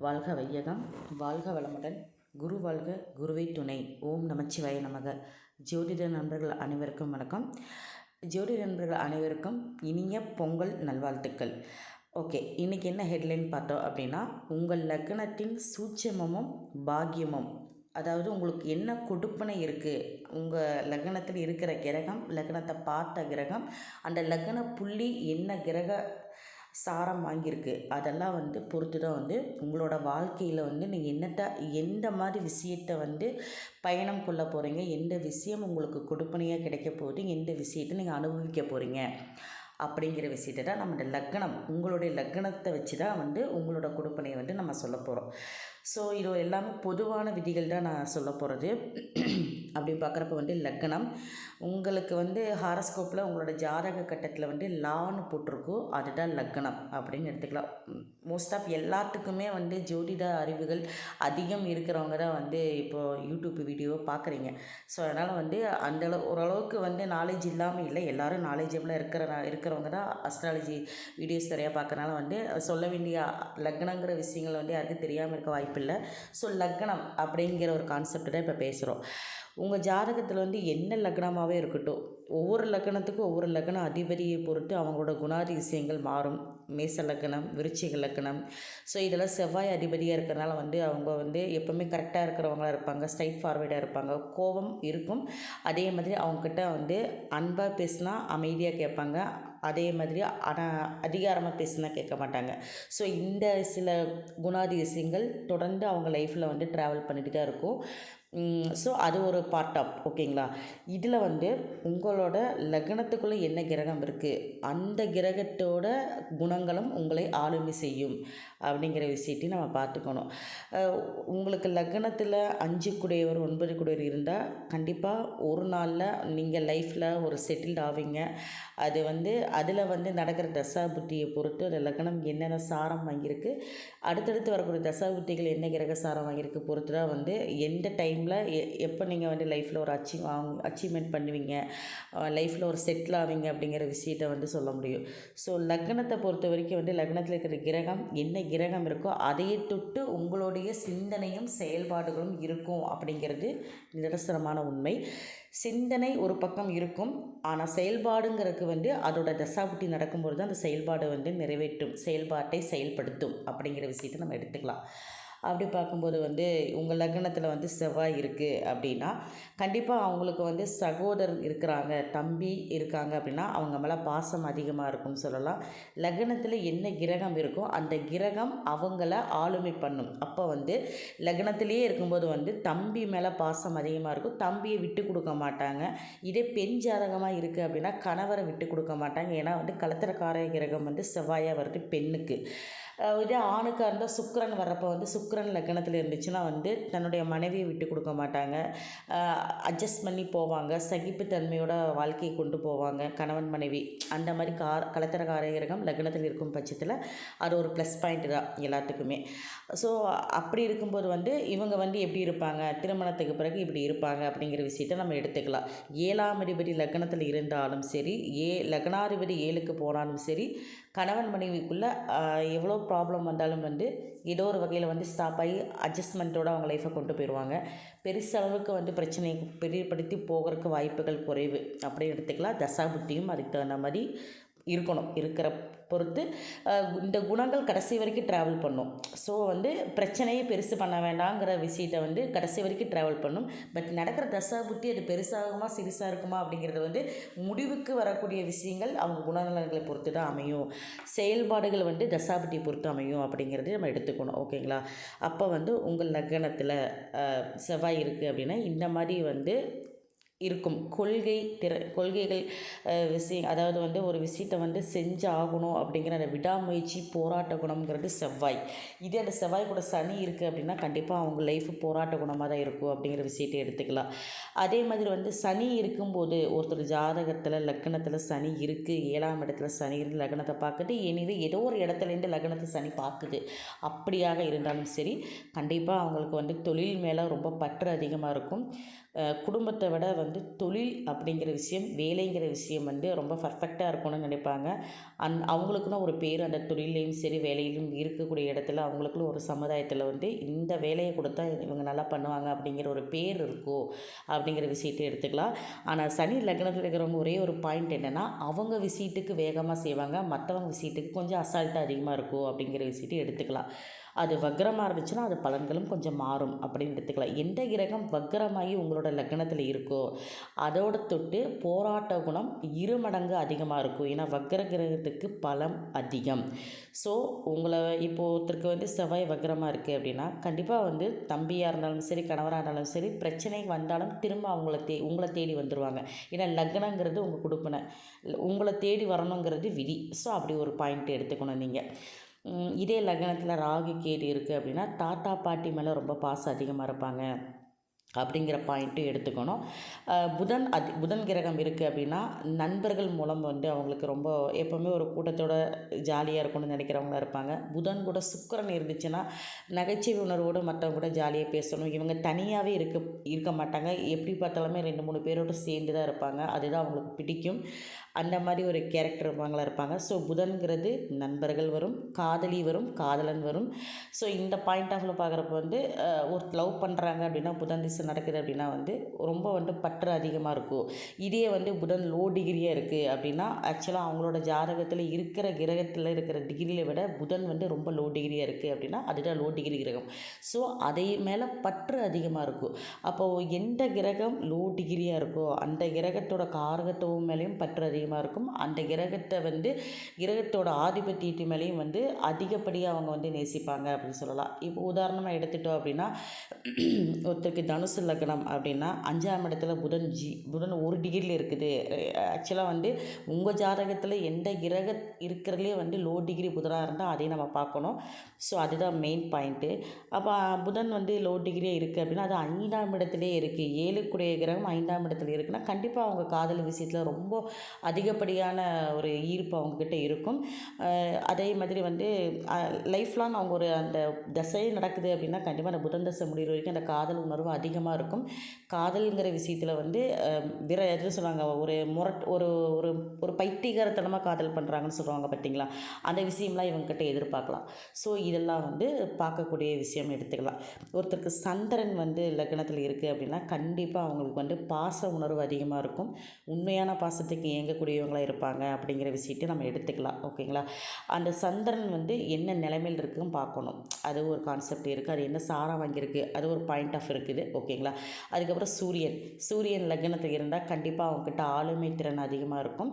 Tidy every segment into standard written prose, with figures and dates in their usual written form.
வாழ்க வையகம், வாழ்க வளமுடன், குரு வாழ்க, குருவை துணை. ஓம் நமச்சிவாய நமக. ஜோதிட நண்பர்கள் அனைவருக்கும் வணக்கம். ஜோதிட நண்பர்கள் அனைவருக்கும் இனிய பொங்கல் நல்வாழ்த்துக்கள். ஓகே, இன்றைக்கி என்ன ஹெட்லைன் பார்த்தோம் அப்படின்னா, உங்கள் லக்னத்தின் சூட்சமமும் பாக்கியமும், அதாவது உங்களுக்கு என்ன கொடுப்பனை இருக்குது, உங்கள் லக்னத்தில் இருக்கிற கிரகம், லக்னத்தை பார்த்த கிரகம், அந்த லக்ன புள்ளி என்ன கிரக சாரம் வாங்கியிருக்கு, அதெல்லாம் பொறுத்து தான் உங்களோட வாழ்க்கையில் நீங்கள் எந்த மாதிரி விஷயத்தை பயணம் கொள்ள போகிறீங்க, எந்த விஷயம் உங்களுக்கு கொடுப்பனையாக கிடைக்க போகுது, எந்த விஷயத்தை நீங்கள் அனுபவிக்க போகிறீங்க அப்படிங்கிற விஷயத்தை தான் நம்ம லக்னம், உங்களுடைய லக்னத்தை வச்சு தான் உங்களோட கொடுப்பனையை நம்ம சொல்ல போகிறோம். ஸோ இது எல்லாமே பொதுவான விதிகள் தான் நான் சொல்ல போகிறது. அப்படி பார்க்குறப்ப லக்னம் உங்களுக்கு ஹாரஸ்கோப்பில் உங்களோட ஜாதக கட்டத்தில் லான்னு போட்டிருக்கோ, அதுதான் லக்னம் அப்படின்னு எடுத்துக்கலாம். மோஸ்ட் ஆஃப் எல்லாத்துக்குமே ஜோதிட அறிவுகள் அதிகம் இருக்கிறவங்க தான் இப்போது யூடியூப் வீடியோவை பார்க்குறீங்க. ஸோ அதனால் அந்தளவு ஓரளவுக்கு நாலேஜ் இல்லாமல் இல்லை, எல்லோரும் நாலேஜபிளாக இருக்கிறவங்க தான் அஸ்ட்ராலஜி வீடியோஸ் நிறையா பார்க்கறனால சொல்ல வேண்டிய லக்னங்கிற விஷயங்கள் யாருக்கும் தெரியாமல் இருக்க வாய்ப்பில்லை. ஸோ லக்னம் அப்படிங்கிற ஒரு கான்செப்ட் தான் இப்போ பேசுகிறோம். உங்கள் ஜாதகத்தில் என்ன லக்னமாகவே இருக்கட்டும், ஒவ்வொரு லக்னத்துக்கும் ஒவ்வொரு லக்ன அதிபதியை பொறுத்து அவங்களோட குணாதிசயங்கள் மாறும். மேச லக்னம், விருச்சிக லக்னம். ஸோ இதெல்லாம் செவ்வாய் அதிபதியாக இருக்கிறனால அவங்க எப்போவுமே கரெக்டாக இருக்கிறவங்களா இருப்பாங்க, ஸ்ட்ரைட் ஃபார்வேர்டாக இருப்பாங்க, கோபம் இருக்கும். அதே மாதிரி அவங்கக்கிட்ட அன்பாக பேசினா அமைதியாக கேட்பாங்க, அதே மாதிரி அதிகாரமாக பேசினா கேட்க மாட்டாங்க. ஸோ இந்த சில குணாதிசயங்கள் தொடர்ந்து அவங்க லைஃப்பில் ட்ராவல் பண்ணிட்டு தான் இருக்கும். ஸோ அது ஒரு பார்ட் ஆஃப் ஓகேங்களா. இதில் உங்களோட லக்னத்துக்குள்ளே என்ன கிரகம் இருக்குது, அந்த கிரகத்தோட குணங்களும் உங்களை ஆளுமை செய்யும் அப்படிங்கிற விஷயத்தையும் நம்ம பார்த்துக்கணும். உங்களுக்கு லக்னத்தில் 5 குடையவர் 9 குடையவர் இருந்தால் கண்டிப்பாக ஒரு நாளில் நீங்கள் லைஃப்பில் ஒரு செட்டில்ட் ஆவீங்க. அது அதில் நடக்கிற தசாபுத்தியை பொறுத்து அந்த லக்னம் என்னென்ன சாரம் வாங்கியிருக்கு, அடுத்தடுத்து வரக்கூடிய தசாபுத்திகள் என்ன கிரக சாரம் வாங்கியிருக்கு பொறுத்து தான் எந்த டைமில் எப்போ நீங்கள் லைஃப்பில் ஒரு அச்சீவ்மெண்ட் பண்ணுவீங்க, லைஃப்பில் ஒரு செட்டில் ஆவீங்க அப்படிங்கிற விஷயத்தை சொல்ல முடியும். ஸோ லக்னத்தை பொறுத்த வரைக்கும் லக்னத்தில் இருக்கிற கிரகம் என்ன கிரகம் இருக்கோ அதையை தொட்டு உங்களுடைய சிந்தனையும் செயல்பாடுகளும் இருக்கும் அப்படிங்கிறது நிதர்சனமான உண்மை. சிந்தனை ஒரு பக்கம் இருக்கும், ஆனால் செயல்பாடுங்கிறதுக்கு அதோட தசாபுத்தி நடக்கும்போது தான் அந்த செயல்பாடு நிறைவேற்றும், செயல்பாட்டை செயல்படுத்தும் அப்படிங்கிற விஷயத்தை நம்ம எடுத்துக்கலாம். அப்படி பார்க்கும்போது உங்கள் லக்னத்தில் செவ்வாய் இருக்குது அப்படின்னா கண்டிப்பாக அவங்களுக்கு சகோதரர் இருக்கிறாங்க, தம்பி இருக்காங்க அப்படின்னா அவங்க மேலே பாசம் அதிகமாக இருக்கும்னு சொல்லலாம். லக்னத்தில் என்ன கிரகம் இருக்கோ அந்த கிரகம் அவங்கள ஆளுமை பண்ணும். அப்போ லக்னத்திலேயே இருக்கும்போது தம்பி மேலே பாசம் அதிகமாக இருக்கும், தம்பியை விட்டு கொடுக்க மாட்டாங்க. இதே பெண் ஜாதகமாக இருக்குது அப்படின்னா கணவரை விட்டு கொடுக்க மாட்டாங்க. ஏன்னா கலத்திரக்கார கிரகம் செவ்வாயாக வருது பெண்ணுக்கு. இதே ஆணுக்காக இருந்தால் சுக்கிரன் வர்றப்போ சுக்கிரன் லக்னத்தில் இருந்துச்சுன்னா தன்னுடைய மனைவியை விட்டு கொடுக்க மாட்டாங்க, அட்ஜஸ்ட் பண்ணி போவாங்க, சகிப்புத்தன்மையோட வாழ்க்கையை கொண்டு போவாங்க. கணவன் மனைவி அந்த மாதிரி கலத்திரக்கார கிரகம் லக்னத்தில் இருக்கும் பட்சத்தில் அது ஒரு ப்ளஸ் பாயிண்ட் தான் எல்லாத்துக்குமே. ஸோ அப்படி இருக்கும்போது இவங்க எப்படி இருப்பாங்க, திருமணத்துக்கு பிறகு இப்படி இருப்பாங்க அப்படிங்கிற விஷயத்தை நம்ம எடுத்துக்கலாம். 7ஆம் அதிபதி லக்னத்தில் இருந்தாலும் சரி, லக்னாதிபதி 7க்கு போனாலும் சரி, கணவன் மனைவிக்குள்ளே எவ்வளோ ப்ராப்ளம் வந்தாலும் ஏதோ ஒரு வகையில் ஸ்டாப் ஆகி அட்ஜஸ்ட்மெண்ட்டோடு அவங்க லைஃப்பை கொண்டு போயிடுவாங்க. பெருசளவுக்கு பிரச்சனையை பெரியப்படுத்தி போகிறதுக்கு வாய்ப்புகள் குறைவு அப்படின்னு எடுத்துக்கலாம். தசாபுத்தியும் அதுக்கு தகுந்த மாதிரி இருக்கணும், இருக்கிற பொறுத்து இந்த குணங்கள் கடைசி வரைக்கும் ட்ராவல் பண்ணும். ஸோ பிரச்சனையை பெருசு பண்ண வேண்டாங்கிற விஷயத்தை கடைசி வரைக்கும் ட்ராவல் பண்ணும். பட் நடக்கிற தசாபுத்தி அது பெருசாகுமா சிறுசாக இருக்குமா அப்படிங்கிறது முடிவுக்கு வரக்கூடிய விஷயங்கள் அவங்க குணநலன்களை பொறுத்து தான் அமையும். செயல்பாடுகள் தசாபுத்தியை பொறுத்து அமையும் அப்படிங்கிறது நம்ம எடுத்துக்கணும். ஓகேங்களா. அப்போ உங்கள் லக்னத்தில் செவ்வாய் இருக்குது அப்படின்னா இந்த மாதிரி இருக்கும். கொள்கைகள் விஷயம், அதாவது ஒரு விஷயத்தை செஞ்சு ஆகணும் அப்படிங்கிற அந்த விடாமுயற்சி போராட்ட குணம்ங்கிறது செவ்வாய். இதே அந்த செவ்வாய் கூட சனி இருக்குது அப்படின்னா கண்டிப்பாக அவங்க லைஃப் போராட்ட குணமாக தான் இருக்கும் அப்படிங்கிற விஷயத்தை எடுத்துக்கலாம். அதே மாதிரி சனி இருக்கும்போது ஒருத்தர் ஜாதகத்தில் லக்னத்தில் சனி இருக்குது, 7ஆம் இடத்துல சனி இருந்து லக்னத்தை பார்க்குது, எனிவே ஏதோ ஒரு இடத்துலேருந்து லக்னத்தை சனி பார்க்குது, அப்படியாக இருந்தாலும் சரி கண்டிப்பாக அவங்களுக்கு தொழில் மேலே ரொம்ப பற்று அதிகமாக இருக்கும். குடும்பத்தை விட வந்து தொழில் அப்படிங்கிற விஷயம், வேலைங்கிற விஷயம் வந்து ரொம்ப பர்ஃபெக்டாக இருக்கணும்னு நினைப்பாங்க. அவங்களுக்குன்னு ஒரு பேர் அந்த தொழிலையும் சரி வேலையிலும் இருக்கக்கூடிய இடத்துல அவங்களுக்குன்னு ஒரு சமுதாயத்தில் வந்து இந்த வேலையை கொடுத்தா இவங்க நல்லா பண்ணுவாங்க அப்படிங்கிற ஒரு பேர் இருக்கும் அப்படிங்கிற விஷயத்தை எடுத்துக்கலாம். ஆனால் சனி லக்னத்தில் இருக்கிறவங்க ஒரே ஒரு பாயிண்ட் என்னென்னா, அவங்க விஷயத்துக்கு வேகமாக செய்வாங்க, மற்றவங்க விஷயத்துக்கு கொஞ்சம் அசால்ட்டாக அதிகமாக இருக்கும் அப்படிங்கிற விஷயத்தை எடுத்துக்கலாம். அது வக்ரமாக இருந்துச்சுன்னா அது பலன்களும் கொஞ்சம் மாறும் அப்படின்னு எடுத்துக்கலாம். எந்த கிரகம் வக்ரமாகி உங்களோட லக்னத்தில் இருக்கோ அதோட தொட்டு போராட்ட குணம் 2 மடங்கு அதிகமாக இருக்கும். ஏன்னா வக்ர கிரகத்துக்கு பலம் அதிகம். ஸோ உங்களை இப்போது ஒருத்தருக்கு வந்து செவ்வாய் வக்ரமாக இருக்குது அப்படின்னா கண்டிப்பாக வந்து தம்பியாக இருந்தாலும் சரி கணவராக இருந்தாலும் சரி பிரச்சனை வந்தாலும் திரும்ப உங்களை தேடி வந்துடுவாங்க. ஏன்னா லக்னங்கிறது உங்கள் கொடுப்பினை, உங்களை தேடி வரணுங்கிறது விதி. ஸோ அப்படி ஒரு பாயிண்ட் எடுத்துக்கணும் நீங்கள். இதே லக்னத்தில் ராகு கேது இருக்குது அப்படின்னா தாத்தா பாட்டி மேலே ரொம்ப பாசம் அதிகமாக இருப்பாங்க அப்படிங்கிற பாயிண்ட்டும் எடுத்துக்கணும். புதன் கிரகம் இருக்குது அப்படின்னா நண்பர்கள் மூலம் வந்து அவங்களுக்கு ரொம்ப எப்போவுமே ஒரு கூட்டத்தோட ஜாலியாக இருக்கணும்னு நினைக்கிறவங்களா இருப்பாங்க. புதன் கூட சுக்கிரன் இருந்துச்சுன்னா நகைச்சுவை உணர்வோடு மற்றவங்க கூட ஜாலியாக பேசணும். இவங்க தனியாகவே இருக்க மாட்டாங்க. எப்படி பார்த்தாலுமே 2-3 பேரோடு சேர்ந்து தான் இருப்பாங்க. அதுதான் அவங்களுக்கு பிடிக்கும். அந்த மாதிரி ஒரு கேரக்டர் இருப்பாங்களா இருப்பாங்க. ஸோ புதன்கிறது நண்பர்கள் வரும், காதலி வரும், காதலன் வரும். ஸோ இந்த பாயிண்ட் ஆஃப் வியூ பார்க்குறப்ப வந்து ஒரு லவ் பண்ணுறாங்க அப்படின்னா புதன் திசை நடக்குது அப்படின்னா வந்து ரொம்ப வந்து பற்று அதிகமாக இருக்கும். இதே வந்து புதன் லோ டிகிரியாக இருக்குது அப்படின்னா ஆக்சுவலாக அவங்களோட ஜாதகத்தில் இருக்கிற கிரகத்தில் இருக்கிற டிகிரியை விட புதன் வந்து ரொம்ப லோ டிகிரியாக இருக்குது அப்படின்னா அதுதான் லோ டிகிரி கிரகம். ஸோ அதை மேலே பற்று அதிகமாக இருக்கும். அப்போது எந்த கிரகம் லோ டிகிரியாக இருக்கோ அந்த கிரகத்தோட காரகத்துவம் மேலேயும் பற்று அதிகமாக இருக்கும். அந்த கிரகத்தை வந்து கிரகத்தோட ஆதிபத்தியத்து மேலேயும் வந்து அதிகப்படியாக அவங்க வந்து நேசிப்பாங்க அப்படின்னு சொல்லலாம். இப்போ உதாரணமாக எடுத்துட்டோம் அப்படின்னா ஒருத்தருக்கு தனுசு லக்னம் அப்படின்னா 5ஆம் இடத்துல புதன் 1 டிகிரியில் இருக்குது. ஆக்சுவலாக வந்து உங்கள் ஜாதகத்தில் எந்த கிரக இருக்கிறதுலே வந்து லோ டிகிரி புதனாக இருந்தால் அதையும் நம்ம பார்க்கணும். ஸோ அதுதான் மெயின் பாயிண்ட்டு. அப்போ புதன் வந்து லோ டிகிரியாக இருக்குது அப்படின்னா அது 5ஆம் இடத்துலே இருக்குது. 7க்குடைய கிரகம் 5ஆம் இடத்துல இருக்குன்னா கண்டிப்பாக அவங்க காதல் விஷயத்தில் ரொம்ப அதிகப்படியான ஒரு ஈர்ப்பு அவங்கக்கிட்ட இருக்கும். அதே மாதிரி வந்து லைஃப் லாங் அவங்க ஒரு அந்த தசை நடக்குது அப்படின்னா கண்டிப்பாக அந்த புதன் தசை முடிகிற வரைக்கும் அந்த காதல் உணர்வு அதிகமாக இருக்கும். காதல்ங்கிற விஷயத்தில் வந்து எது சொல்லுவாங்க, ஒரு ஒரு ஒரு பைத்தியகாரத்தனமாக காதல் பண்ணுறாங்கன்னு சொல்லுவாங்க பார்த்தீங்களா, அந்த விஷயம்லாம் இவங்ககிட்ட எதிர்பார்க்கலாம். ஸோ இதெல்லாம் வந்து பார்க்கக்கூடிய விஷயம் எடுத்துக்கலாம். ஒருத்தருக்கு சந்திரன் வந்து லக்னத்தில் இருக்குது அப்படின்னா கண்டிப்பாக அவங்களுக்கு வந்து பாச உணர்வு அதிகமாக இருக்கும். உண்மையான பாசத்துக்கு இயங்கக்கூடியவங்களாக இருப்பாங்க அப்படிங்கிற விஷயத்தை நம்ம எடுத்துக்கலாம். ஓகேங்களா. அந்த சந்திரன் வந்து என்ன நிலைமையில் இருக்குதுன்னு பார்க்கணும். அது ஒரு கான்செப்ட் இருக்குது. அது என்ன சாரம் வாங்கியிருக்கு அது ஒரு பாயிண்ட் ஆஃப் இருக்குது. ஓகேங்களா. அதுக்கப்புறம் சூரியன் லக்னத்தில் இருந்தால் கண்டிப்பாக அவங்கக்கிட்ட ஆளுமை திறன் அதிகமாக இருக்கும்.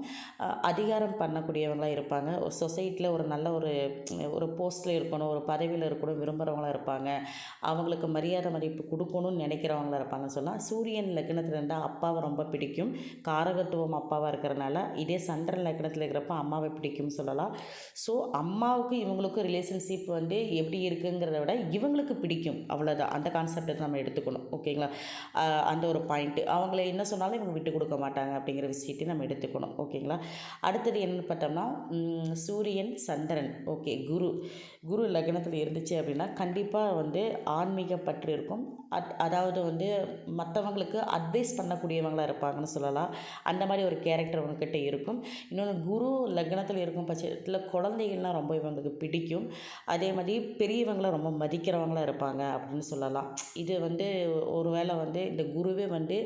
அதிகாரம் பண்ணக்கூடியவங்களாக இருப்பாங்க. ஒரு சொசைட்டியில் ஒரு நல்ல ஒரு போஸ்ட்டில் இருக்கணும், ஒரு பதவியில் இருக்கணும் விரும்புகிறவங்களாக இருப்பாங்க. அவங்களுக்கு மரியாதை மதிப்பு கொடுக்கணும்னு நினைக்கிறவங்களாக இருப்பாங்கன்னு சொல்லலாம். சூரியன் லக்னத்தில் இருந்தால் அப்பாவை ரொம்ப பிடிக்கும். காரகத்துவம் அப்பாவாக இருக்கிறனால. இதே சந்திரன் லக்னத்தில் இருக்கிறப்ப அம்மாவை பிடிக்கும்னு சொல்லலாம். ஸோ அம்மாவுக்கு இவங்களுக்கும் ரிலேஷன்ஷிப் வந்து எப்படி இருக்குங்கிறத விட இவங்களுக்கு பிடிக்கும், அவ்வளோதான். அந்த கான்செப்டை நம்ம எடுத்துக்கணும். ஓகேங்களா. அந்த ஒரு பாயிண்ட்டு. அவங்கள என்ன சொன்னாலும் இவங்க விட்டு கொடுக்க மாட்டாங்க அப்படிங்கிற விஷயத்தையும் நம்ம எடுத்துக்கணும். ஓகேங்களா. அடுத்தது என்னென்னு பார்த்தோம்னா சூரியன் சந்திரன் ஓகே குரு லக்னத்தில் இருந்துச்சு அப்படின்னா கண்டிப்பாக வந்து ஆன்மீக பற்று இருக்கும். அதாவது வந்து மற்றவங்களுக்கு அட்வைஸ் பண்ணக்கூடியவங்களாக இருப்பாங்கன்னு சொல்லலாம். அந்த மாதிரி ஒரு கேரக்டர் அவங்கக்கிட்ட இருக்கும். இன்னொன்று குரு லக்னத்தில் இருக்கும் பட்சத்தில் குழந்தைகள்லாம் ரொம்ப இவங்களுக்கு பிடிக்கும். அதே மாதிரி பெரியவங்களை ரொம்ப மதிக்கிறவங்களாக இருப்பாங்க அப்படின்னு சொல்லலாம். இது வந்து ஒரு வேளை வந்து இந்த குருவே வந்து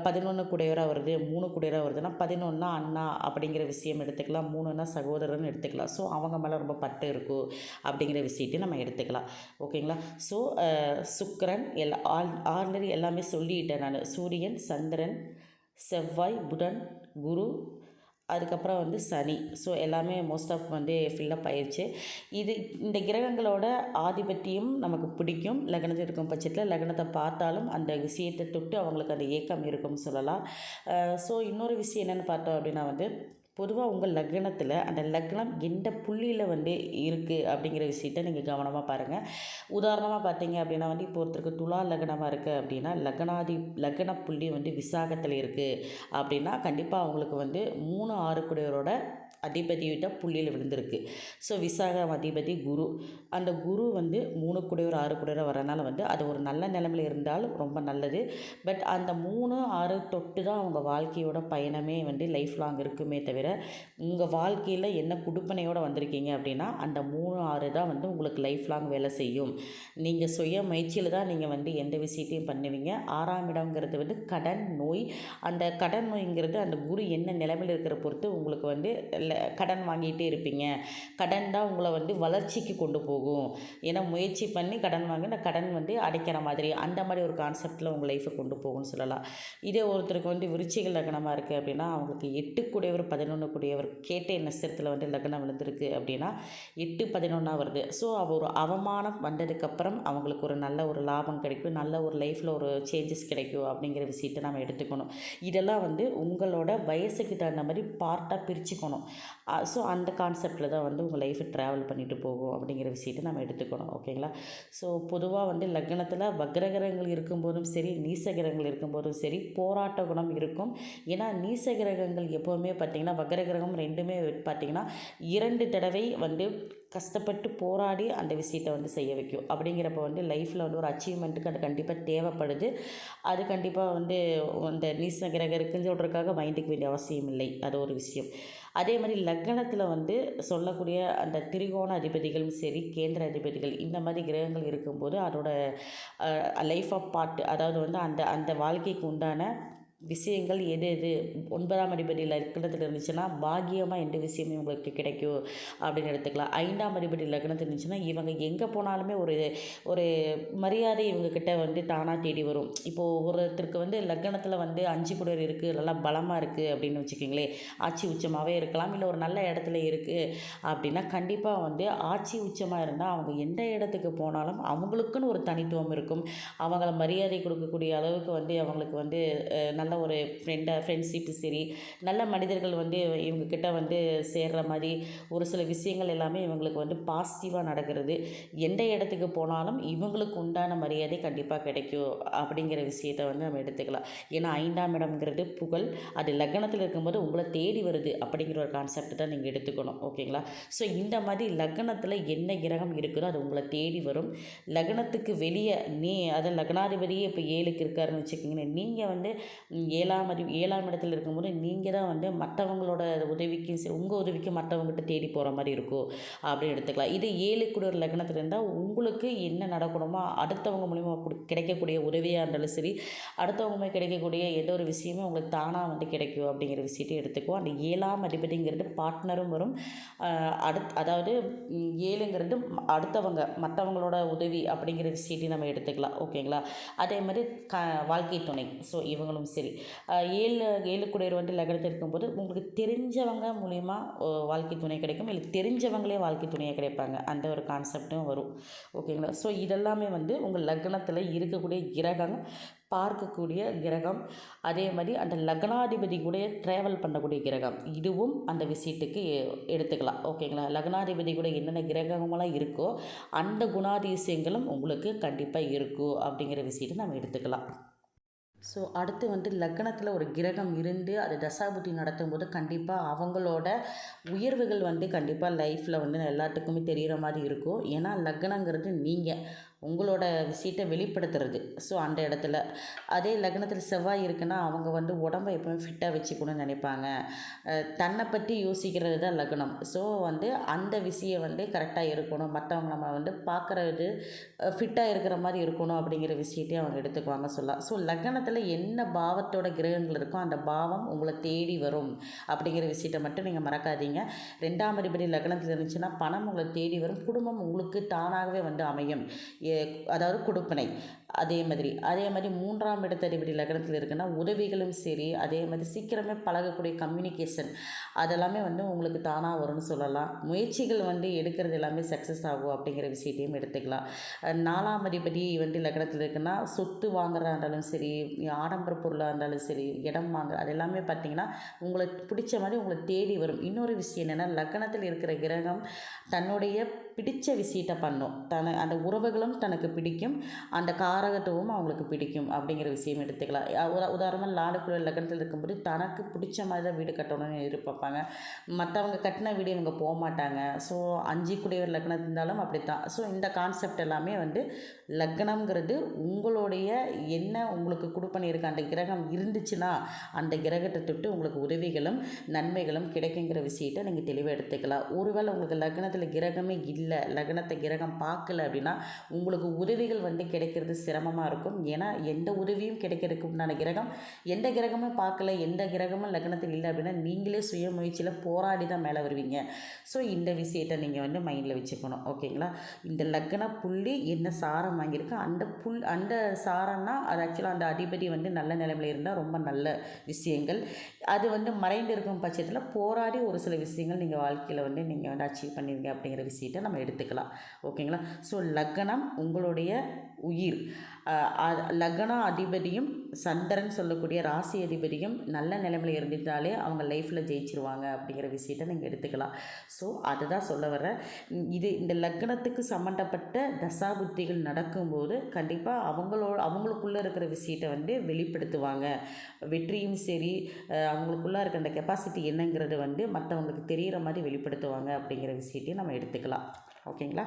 11 கூடையவராக வருது, 3 கூடையவராக வருதுன்னா 11னா அண்ணா அப்படிங்கிற விஷயம் எடுத்துக்கலாம், 3னா சகோதரர்னு எடுத்துக்கலாம். ஸோ அவங்க மேலே ரொம்ப பற்று இருக்கும் அப்படிங்கிற விஷயத்தையும் நம்ம எடுத்துக்கலாம். ஓகேங்களா. ஸோ சுக்கிரன் ஆல்ரெடி எல்லாமே சொல்லிட்டேன் நான். சூரியன் சந்திரன் செவ்வாய் புதன் குரு அதுக்கப்புறம் வந்து சனி. ஸோ எல்லாமே மோஸ்ட் ஆஃப் வந்து ஃபில்லப் ஆயிடுச்சு. இந்த கிரகங்களோட ஆதிபத்தியம் நமக்கு பிடிக்கும். லக்னத்தில் இருக்கும் பட்சத்தில் லக்னத்தை பார்த்தாலும் அந்த விஷயத்தை தொட்டு அவங்களுக்கு அந்த ஏக்கம் இருக்கும்னு சொல்லலாம். ஸோ இன்னொரு விஷயம் என்னென்னு பார்த்தோம் அப்படின்னா வந்து பொதுவாக உங்கள் லக்னத்தில் அந்த லக்னம் எந்த புள்ளியில் வந்து இருக்குது அப்படிங்கிற விஷயத்த நீங்கள் கவனமாக பாருங்கள். உதாரணமாக பார்த்தீங்க அப்படின்னா வந்து இப்போ ஒருத்தருக்கு துலா லக்னமாக இருக்குது அப்படின்னா லக்ன புள்ளி வந்து விசாகத்தில் இருக்குது அப்படின்னா கண்டிப்பாக அவங்களுக்கு வந்து 3-6 கூடையவரோட அதிபதியிட்ட புள்ளியில் விழுந்திருக்கு. ஸோ விசாகம் அதிபதி குரு. அந்த குரு வந்து 3 கூடையவர் 6 கூடையவர் வரனால வந்து அது ஒரு நல்ல நிலைமையில் இருந்தால் ரொம்ப நல்லது. பட் அந்த 3, 6 தொட்டு தான் அவங்க வாழ்க்கையோட பயணமே வந்து லைஃப் லாங் இருக்குமே தவிர, உங்கள் வாழ்க்கையில் என்ன குடுப்பனையோடு வந்திருக்கீங்க அப்படின்னா அந்த 3, 6 தான் வந்து உங்களுக்கு லைஃப் லாங் வேலை செய்யும். நீங்கள் சுய முயற்சியில் தான் நீங்கள் வந்து எந்த விஷயத்தையும் பண்ணுவீங்க. 6ஆம் இடம்ங்கிறது வந்து கடன் நோய். அந்த கடன் நோய்ங்கிறது அந்த குரு என்ன நிலைமையில் இருக்கிற பொறுத்து உங்களுக்கு வந்து கடன் வாங்கிட்டே இருப்பீங்க. கடன் தான் உங்களை வந்து வளர்ச்சிக்கு கொண்டு போகும். ஏன்னா முயற்சி பண்ணி கடன் வாங்கி அந்த கடன் வந்து அடைக்கிற மாதிரி அந்த மாதிரி ஒரு கான்செப்டில் உங்கள் லைஃப்பை கொண்டு போகும்னு சொல்லலாம். இதே ஒருத்தருக்கு வந்து விருச்சிக லக்னமாக இருக்குது அப்படின்னா அவங்களுக்கு 8 கூடையவர் 11 கூடையவர் கேட்டை நட்சத்திரத்தில் வந்து லக்னம் விழுந்திருக்கு அப்படின்னா 8, 11 வருது. ஸோ ஒரு அவமானம் வந்ததுக்கப்புறம் அவங்களுக்கு ஒரு நல்ல ஒரு லாபம் கிடைக்கும், நல்ல ஒரு லைஃப்பில் ஒரு சேஞ்சஸ் கிடைக்கும் அப்படிங்கிற விஷயத்தை நம்ம எடுத்துக்கணும். இதெல்லாம் வந்து உங்களோட வயசுக்கு தகுந்த மாதிரி பார்ட்டாக பிரிச்சுக்கணும். ஸோ அந்த கான்செப்டில் தான் வந்து உங்கள் லைஃப்பை ட்ராவல் பண்ணிட்டு போகும் அப்படிங்கிற விஷயத்தை நம்ம எடுத்துக்கணும். ஓகேங்களா? ஸோ பொதுவாக வந்து லக்னத்தில் வக்ரகிரகங்கள் இருக்கும்போதும் சரி, நீசகிரகங்கள் இருக்கும்போதும் சரி, போராட்ட குணம் இருக்கும். ஏன்னா நீசகிரகங்கள் எப்போவுமே பார்த்திங்கன்னா வக்ரகிரகம் 2மே பார்த்திங்கன்னா 2 தடவை வந்து கஷ்டப்பட்டு போராடி அந்த விஷயத்தை வந்து செய்ய வைக்கும். அப்படிங்கிறப்ப வந்து லைஃப்பில் வந்து ஒரு அச்சீவ்மெண்ட்டுக்கு அது கண்டிப்பாக தேவைப்படுது. அது கண்டிப்பாக வந்து அந்த நீச கிரகம் இருக்குன்னு சொல்கிறதுக்காக மைண்டுக்கு வேண்டிய அவசியம் இல்லை. அது ஒரு விஷயம். அதே மாதிரி லக்னத்தில் வந்து சொல்லக்கூடிய அந்த திரிகோண அதிபதிகளும் சரி, கேந்திர அதிபதிகள் இந்த மாதிரி கிரகங்கள் இருக்கும்போது அதோட லைஃப் ஆஃப் பார்ட், அதாவது வந்து அந்த அந்த வாழ்க்கைக்கு உண்டான விஷயங்கள் எது எது 9ஆம் அதிபதியில் லக்னத்தில் இருந்துச்சுன்னா பாக்கியமாக எந்த விஷயமும் உங்களுக்கு கிடைக்கும் அப்படின்னு எடுத்துக்கலாம். 5ஆம் அதிபதி லக்னத்தில் இருந்துச்சுன்னா இவங்க எங்கே போனாலுமே ஒரு ஒரு மரியாதை இவங்கக்கிட்ட வந்து தானாக தேடி வரும். இப்போது ஒருத்தருக்கு வந்து லக்னத்தில் வந்து 5 கூடையர் இருக்குது, நல்லா பலமாக இருக்குது அப்படின்னு வச்சுக்கிங்களேன், ஆட்சி உச்சமாகவே இருக்கலாம், இல்லை ஒரு நல்ல இடத்துல இருக்குது அப்படின்னா கண்டிப்பாக வந்து ஆட்சி உச்சமாக இருந்தால் அவங்க எந்த இடத்துக்கு போனாலும் அவங்களுக்குன்னு ஒரு தனித்துவம் இருக்கும். அவங்கள மரியாதை கொடுக்கக்கூடிய அளவுக்கு வந்து அவங்களுக்கு வந்து நல்ல ஒரு ஃப்ரெண்ட்ஷிப்பு சரி, நல்ல மனிதர்கள் வந்து இவங்கக்கிட்ட வந்து சேர்கிற மாதிரி ஒரு சில விஷயங்கள் எல்லாமே இவங்களுக்கு வந்து பாசிட்டிவாக நடக்கிறது. எந்த இடத்துக்கு போனாலும் இவங்களுக்கு உண்டான மரியாதை கண்டிப்பாக கிடைக்கும் அப்படிங்கிற விஷயத்தை வந்து நம்ம எடுத்துக்கலாம். ஏன்னா 5ஆம் இடம்ங்கிறது புகழ். அது லக்னத்தில் இருக்கும்போது உங்களை தேடி வருது அப்படிங்கிற ஒரு கான்செப்ட் தான் நீங்கள் எடுத்துக்கணும். ஓகேங்களா? ஸோ இந்த மாதிரி லக்னத்தில் என்ன கிரகம் இருக்குதோ அது உங்களை தேடி வரும். லக்னத்துக்கு வெளியே அதை லக்னாதிபதியே இப்போ 7க்கு இருக்காருன்னு வச்சுக்கிங்களேன், நீங்கள் வந்து 7ஆம் இடத்துல இருக்கும்போது நீங்கள் தான் வந்து மற்றவங்களோட உதவிக்கும் சரி, உங்கள் உதவிக்கு மற்றவங்ககிட்ட தேடி போகிற மாதிரி இருக்கும் அப்படின்னு எடுத்துக்கலாம். இது 7 கூட ஒரு லக்னத்தில் இருந்தால் உங்களுக்கு என்ன நடக்கணுமோ அடுத்தவங்க மூலிமா கிடைக்கக்கூடிய உதவியாக இருந்தாலும் சரி, அடுத்தவங்க மூலிமா கிடைக்கக்கூடிய ஏதோ ஒரு விஷயமே உங்களுக்கு தானாக வந்து கிடைக்கும் அப்படிங்கிற விஷயத்தை எடுத்துக்குவோம். அந்த 7ஆம் அதிபதிங்கிறது பார்ட்னரும் வரும். அதாவது 7ங்கிறது அடுத்தவங்க மற்றவங்களோட உதவி அப்படிங்கிற விஷயத்தையும் நம்ம எடுத்துக்கலாம். ஓகேங்களா? அதே மாதிரி வாழ்க்கை துணை. ஸோ இவங்களும் சரி 7 கூடையர் வந்து லக்னத்தில் இருக்கும்போது உங்களுக்கு தெரிஞ்சவங்க மூலிமா வாழ்க்கை துணை கிடைக்கும், இல்லை தெரிஞ்சவங்களே வாழ்க்கை துணையாக கிடைப்பாங்க. அந்த ஒரு கான்செப்டும் வரும். ஓகேங்களா? ஸோ இதெல்லாமே வந்து உங்கள் லக்னத்தில் இருக்கக்கூடிய கிரகம், பார்க்கக்கூடிய கிரகம், அதே மாதிரி அந்த லக்னாதிபதி கூட ட்ராவல் பண்ணக்கூடிய கிரகம், இதுவும் அந்த விஷயத்துக்கு எடுத்துக்கலாம். ஓகேங்களா? லக்னாதிபதி கூட என்னென்ன கிரகமெல்லாம் இருக்கோ அந்த குணாதிசயங்களும் உங்களுக்கு கண்டிப்பாக இருக்கும் அப்படிங்கிற விஷயத்தை நம்ம எடுத்துக்கலாம். ஸோ அடுத்து வந்து லக்னத்தில் ஒரு கிரகம் இருந்து அது தசாபுத்தி நடத்தும்போது கண்டிப்பாக அவங்களோட உயர்வுகள் வந்து கண்டிப்பாக லைஃப்பில் வந்து எல்லாத்துக்குமே தெரிகிற மாதிரி இருக்கும். ஏன்னா லக்னங்கிறது நீங்கள் உங்களோட விஷயத்தை வெளிப்படுத்துறது. ஸோ அந்த இடத்துல அதே லக்னத்தில் செவ்வாய் இருக்குன்னா அவங்க வந்து உடம்பை எப்பவுமே ஃபிட்டாக வச்சுக்கணும்னு நினைப்பாங்க. தன்னை பற்றி யோசிக்கிறது தான் லக்னம். ஸோ வந்து அந்த விஷயம் வந்து கரெக்டாக இருக்கணும், மற்றவங்க நம்ம வந்து பார்க்குறது ஃபிட்டாக இருக்கிற மாதிரி இருக்கணும் அப்படிங்கிற விஷயத்தையும் அவங்க எடுத்துக்குவாங்க சொல்லலாம். ஸோ லக்னத்தில் என்ன பாவத்தோட கிரகங்கள் இருக்கோ அந்த பாவம் உங்களை தேடி வரும் அப்படிங்கிற விஷயத்தை மட்டும் நீங்கள் மறக்காதீங்க. 2ஆம் அதிபதி லக்னத்தில் இருந்துச்சுன்னா பணம் உங்களை தேடி வரும், குடும்பம் உங்களுக்கு தானாகவே வந்து அமையும். அதாவது கொடுப்பனை. அதே மாதிரி 3ஆம் இடத்து அதிபதி லக்னத்தில் இருக்குன்னா உதவிகளும் சரி, அதே மாதிரி சீக்கிரமே பழகக்கூடிய கம்யூனிகேஷன் அதெல்லாமே வந்து உங்களுக்கு தானாக வரும்னு சொல்லலாம். முயற்சிகள் வந்து எடுக்கிறது எல்லாமே சக்ஸஸ் ஆகும் அப்படிங்கிற விஷயத்தையும் எடுத்துக்கலாம். 4ஆம் அதிபதி வந்து லக்னத்தில் இருக்குன்னா சொத்து வாங்குறதா இருந்தாலும் சரி, ஆடம்பர பொருளாக இருந்தாலும் சரி, இடம் வாங்குற அது எல்லாமே பார்த்திங்கன்னா உங்களுக்கு பிடிச்ச மாதிரி உங்களை தேடி வரும். இன்னொரு விஷயம் என்னென்னா லக்னத்தில் இருக்கிற கிரகம் தன்னுடைய பிடித்த விஷயத்தை பண்ணும். அந்த உறவுகளும் தனக்கு பிடிக்கும், அந்த காரகத்துவமும் அவங்களுக்கு பிடிக்கும் அப்படிங்கிற விஷயம் எடுத்துக்கலாம். உதாரணமாக லாடக்குள்ள லக்னத்தில் இருக்கும்போது தனக்கு பிடிச்ச மாதிரி தான் வீடு கட்டணும்னு எதிர்பார்ப்பாங்க. மற்றவங்க கட்டின வீடு இவங்க போக மாட்டாங்க. ஸோ 5 குடையவர் லக்னம் இருந்தாலும் அப்படித்தான். ஸோ இந்த கான்செப்ட் எல்லாமே வந்து லக்னம்ங்கிறது உங்களுடைய என்ன உங்களுக்கு கொடுப்பனிருக்கு அந்த கிரகம் இருந்துச்சுன்னா அந்த கிரகத்தை தொட்டு உங்களுக்கு உதவிகளும் நன்மைகளும் கிடைக்குங்கிற விஷயத்தை நீங்கள் தெளிவாக எடுத்துக்கலாம். ஒருவேளை உங்களுக்கு லக்னத்தில் கிரகமே இல்லை, லக்னத்தை கிரகம் பார்க்கல அப்படின்னா உங்களுக்கு உதவிகள் வந்து கிடைக்கிறது சிரமமாக இருக்கும். ஏன்னா எந்த உதவியும் கிடைக்கிறதுக்கு உண்டான கிரகம் எந்த கிரகமும் பார்க்கல, எந்த கிரகமும் லக்னத்தில் இல்லை அப்படின்னா நீங்களே சுய முயற்சியில் போராடி தான் மேலே வருவீங்க. ஸோ இந்த விஷயத்தை நீங்கள் வந்து மைண்டில் வச்சுக்கணும். ஓகேங்களா? இந்த லக்ன புள்ளி என்ன சாரம் வாங்கியிருக்கு, அந்த சாரம்னா அது ஆக்சுவலாக அந்த அதிபதி வந்து நல்ல நிலைமையில் இருந்தால் ரொம்ப நல்ல விஷயங்கள். அது வந்து மறைந்து இருக்கும் பட்சத்தில் போராடி ஒரு சில விஷயங்கள் நீங்கள் வாழ்க்கையில் வந்து நீங்கள் வந்து அச்சீவ் பண்ணுவீங்க அப்படிங்கிற விஷயத்தை நம்ம எடுத்துக்கலாம். ஓகேங்களா? ஸோ லக்னம் உங்களுடைய உயிர். லக்ன அதிபதியும் சந்திரன் சொல்லக்கூடிய ராசி அதிபதியும் நல்ல நிலைமையில் இருந்துட்டாலே அவங்க லைஃப்பில் ஜெயிச்சிருவாங்க அப்படிங்கிற விஷயத்தை நீங்கள் எடுத்துக்கலாம். ஸோ அதுதான் சொல்ல வர்றேன். இந்த லக்னத்துக்கு சம்மந்தப்பட்ட தசாபுத்திகள் நடக்கும்போது கண்டிப்பாக அவங்களுக்குள்ளே இருக்கிற விஷயத்தை வந்து வெளிப்படுத்துவாங்க. வெற்றியும் சரி, அவங்களுக்குள்ளே இருக்க அந்த கெப்பாசிட்டி என்னங்கிறது வந்து மற்றவங்களுக்கு தெரிகிற மாதிரி வெளிப்படுத்துவாங்க அப்படிங்கிற விஷயத்தையும் நம்ம எடுத்துக்கலாம். ஓகேங்களா?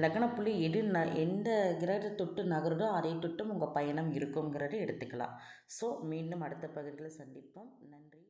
லக்னப்புள்ளி எந்த கிரகத்தை தொட்டு நகருதோ அதை தொட்டும் உங்கள் பயணம் இருக்குங்கிறத எடுத்துக்கலாம். ஸோ மீண்டும் அடுத்த பகுதியில் சந்திப்போம். நன்றி.